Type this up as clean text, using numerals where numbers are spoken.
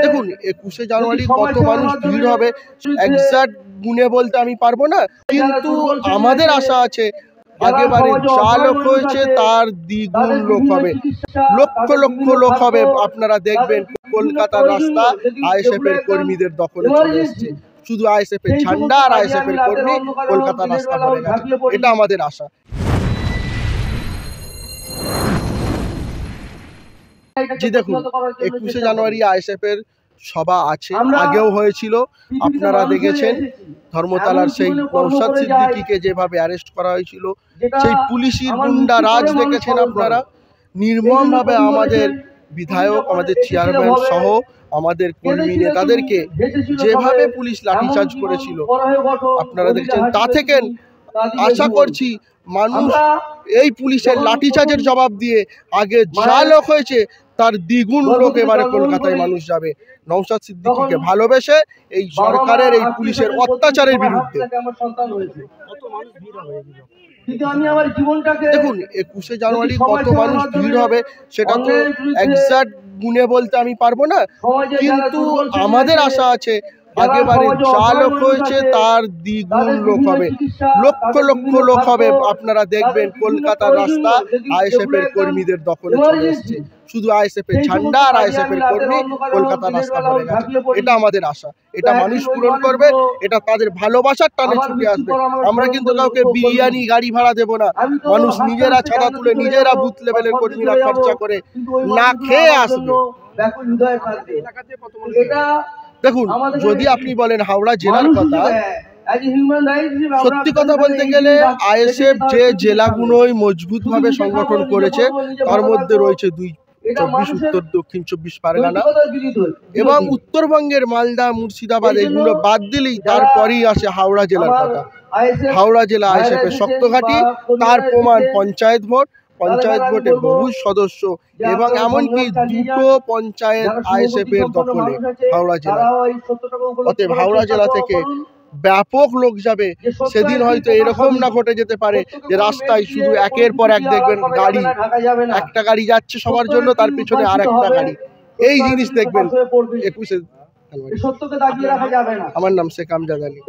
দেখুন ২১শে জানুয়ারি কত মানুষ ভিড় হবে এক্সাক্ট গুনে বলতে আমি পারবো না, কিন্তু আমাদের আশা আছে আগেবারে যা লোক হয়েছে তার দ্বিগুণ লোক হবে, লক্ষ লক্ষ লোক হবে। আপনারা দেখবেন কলকাতার রাস্তা আইএসএফ এর কর্মীদের দখলে চলে এসছে, শুধু আইএসএফ এর ঝান্ডা আর আইএসএফ এর কর্মী কলকাতার রাস্তা ভরে গেছে, এটা আমাদের আশা। জি দেখুন ২১শে জানুয়ারি আইএসএফ এর সভা আছে, আগেও হয়েছিল, আপনারা দেখেছেন ধর্মতলার সেই নওশাদ সিদ্দিকীকে যেভাবে অ্যারেস্ট করা হয়েছিল, সেই পুলিশের গুন্ডা রাজ দেখেছেন আপনারা। নির্মমভাবে আমাদের বিধায়ক, আমাদের চেয়ারম্যান সহ আমাদের কর্মী নেতাদেরকে যেভাবে পুলিশ লাঠিচার্জ করেছিল আপনারা দেখেছেন। তা থেকে আশা করছি মানুষ এই পুলিশের লাঠিচার্জের জবাব দিয়ে আগে যা লোক হয়েছে তার দ্বিগুণ লোক এবারে কলকাতায় মানুষ যাবে নওশাদ সিদ্দিকীকে ভালোবেসে এই সরকারের এই পুলিশের অত্যাচারের বিরুদ্ধে। দেখুন ২১শে জানুয়ারি কত মানুষ ভিড় হবে সেটা তো এক্সাক্ট গুনে বলতে আমি পারবো না, কিন্তু আমাদের আশা আছে আগেবারে যা লোক হয়েছে তার দ্বিগুণ লোক হবে, লক্ষ লক্ষ লোক হবে। আপনারা দেখবেন কলকাতার রাস্তা আইএসএফ এর কর্মীদের দখলে চলে এসছে, শুধু আইএসএফ এর ঝান্ডা আর আইএসএফ এর কর্মী কলকাতার রাস্তা ভরে গেছে, এটা আমাদের আশা। এটা মানুষ পূরণ করবে, এটা তাদের ভালোবাসার টানে ছুটে আসবে। আমরা কিন্তু কাউকে বিরিয়ানি গাড়ি ভাড়া দেবো না, মানুষ নিজেরা ছাড়া তুলে নিজেরা বুথ লেভেলের কর্মীরা খরচা করে না খেয়ে আসবে। দেখুন যদি আপনি বলেন হাওড়া জেলার কথা, সত্যি কথা বলতে গেলে আইএসএফ যে জেলাগুলোই মজবুত ভাবে সংগঠন করেছে তার মধ্যে রয়েছে ২ উত্তর দক্ষিণ ২৪ পরগনা এবং উত্তরবঙ্গের মালদা মুর্শিদাবাদ, এগুলো বাদ দিলেই তারপরেই আসে হাওড়া জেলার কথা। হাওড়া জেলা আইএসএফ এর শক্ত ঘাঁটি, তার প্রমাণ পঞ্চায়েত ভোট, পঞ্চায়েত ভোটে বহু সদস্য এবং এমনকি ২টো পঞ্চায়েত আইএসএফ এর দখলে হাওড়া জেলা। অতএব হাওড়া জেলা থেকে ব্যাপক লোক যাবে। সেদিন হয়তো এরকম না ঘটে যেতে পারে যে রাস্তায় শুধু একের পর এক দেখবেন গাড়ি, একটা গাড়ি যাচ্ছে সবার জন্য, তার পিছনে আর একটা গাড়ি, এই জিনিস দেখবেন ২১শে। আমার নাম শেখ আমজাদ আলী।